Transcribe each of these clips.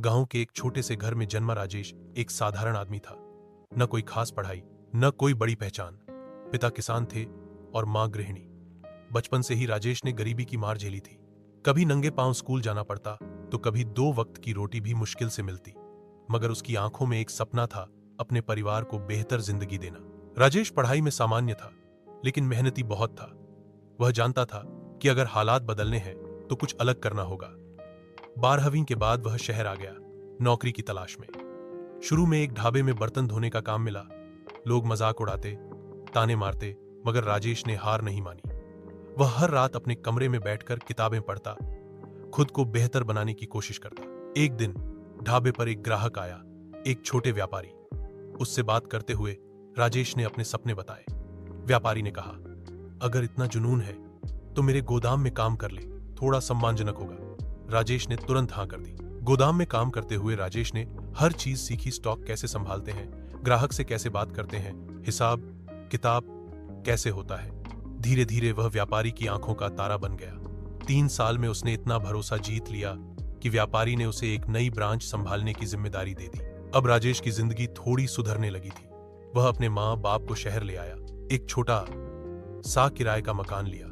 गांव के एक छोटे से घर में जन्मा राजेश एक साधारण आदमी था। न कोई खास पढ़ाई, न कोई बड़ी पहचान। पिता किसान थे और मां गृहिणी। बचपन से ही राजेश ने गरीबी की मार झेली थी। कभी नंगे पांव स्कूल जाना पड़ता तो कभी 2 वक्त की रोटी भी मुश्किल से मिलती, मगर उसकी आंखों में एक सपना था, अपने परिवार को बेहतर जिंदगी देना। राजेश पढ़ाई में सामान्य था, लेकिन मेहनती बहुत था। वह जानता था कि अगर हालात बदलने हैं तो कुछ अलग करना होगा। 12वीं के बाद वह शहर आ गया, नौकरी की तलाश में। शुरू में एक ढाबे में बर्तन धोने का काम मिला। लोग मजाक उड़ाते, ताने मारते, मगर राजेश ने हार नहीं मानी। वह हर रात अपने कमरे में बैठकर किताबें पढ़ता, खुद को बेहतर बनाने की कोशिश करता। एक दिन ढाबे पर एक ग्राहक आया, एक छोटे व्यापारी। उससे बात करते हुए राजेश ने अपने सपने बताए। व्यापारी ने कहा, अगर इतना जुनून है तो मेरे गोदाम में काम कर ले, थोड़ा सम्मानजनक होगा। राजेश ने तुरंत हाँ कर दी। गोदाम में काम करते हुए राजेश ने हर चीज सीखी। स्टॉक कैसे संभालते हैं, ग्राहक से कैसे बात करते हैं, हिसाब किताब कैसे होता है। धीरे धीरे वह व्यापारी की आंखों का तारा बन गया। 3 साल में उसने इतना भरोसा जीत लिया कि व्यापारी ने उसे एक नई ब्रांच संभालने की जिम्मेदारी दे दी। अब राजेश की जिंदगी थोड़ी सुधरने लगी थी। वह अपने माँ बाप को शहर ले आया, एक छोटा सा किराए का मकान लिया,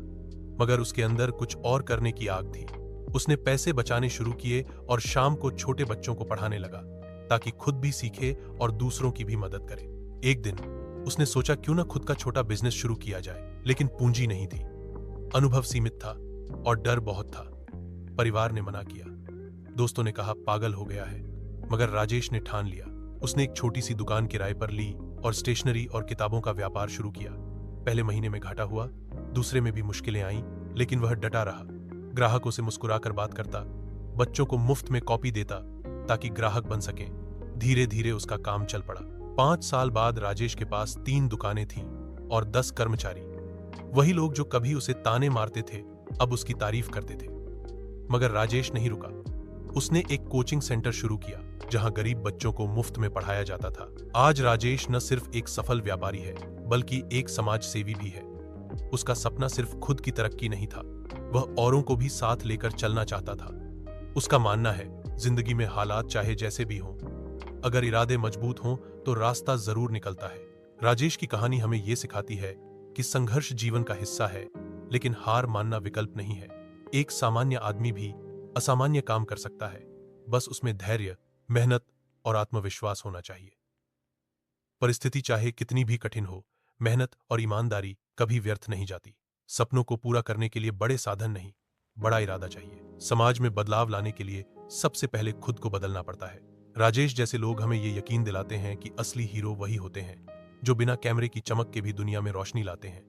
मगर उसके अंदर कुछ और करने की आग थी। उसने पैसे बचाने शुरू किए और शाम को छोटे बच्चों को पढ़ाने लगा, ताकि खुद भी सीखे और दूसरों की भी मदद करे। एक दिन उसने सोचा, क्यों ना खुद का छोटा बिजनेस शुरू किया जाए, लेकिन पूंजी नहीं थी, अनुभव सीमित था और डर बहुत था। परिवार ने मना किया, दोस्तों ने कहा पागल हो गया है, मगर राजेश ने ठान लिया। उसने एक छोटी सी दुकान किराए पर ली और स्टेशनरी और किताबों का व्यापार शुरू किया। पहले महीने में घाटा हुआ, दूसरे में भी मुश्किलें आईं, लेकिन वह डटा रहा। ग्राहकों से मुस्कुराकर बात करता, बच्चों को मुफ्त में कॉपी देता ताकि ग्राहक बन सकें। धीरे धीरे उसका काम चल पड़ा। 5 साल बाद राजेश के पास 3 दुकानें थीं और 10 कर्मचारी। वही लोग जो कभी उसे ताने मारते थे अब उसकी तारीफ करते थे। मगर राजेश नहीं रुका। उसने एक कोचिंग सेंटर शुरू किया, जहां गरीब बच्चों को मुफ्त में पढ़ाया जाता था। आज राजेश न सिर्फ एक सफल व्यापारी है, बल्कि एक समाज सेवी भी है। उसका सपना सिर्फ खुद की तरक्की नहीं था, वह औरों को भी साथ लेकर चलना चाहता था। उसका मानना है, जिंदगी में हालात चाहे जैसे भी हों, अगर इरादे मजबूत हों तो रास्ता जरूर निकलता है। राजेश की कहानी हमें यह सिखाती है कि संघर्ष जीवन का हिस्सा है, लेकिन हार मानना विकल्प नहीं है। एक सामान्य आदमी भी असामान्य काम कर सकता है, बस उसमें धैर्य, मेहनत और आत्मविश्वास होना चाहिए। परिस्थिति चाहे कितनी भी कठिन हो, मेहनत और ईमानदारी कभी व्यर्थ नहीं जाती। सपनों को पूरा करने के लिए बड़े साधन नहीं, बड़ा इरादा चाहिए। समाज में बदलाव लाने के लिए सबसे पहले खुद को बदलना पड़ता है। राजेश जैसे लोग हमें ये यकीन दिलाते हैं कि असली हीरो वही होते हैं जो बिना कैमरे की चमक के भी दुनिया में रोशनी लाते हैं।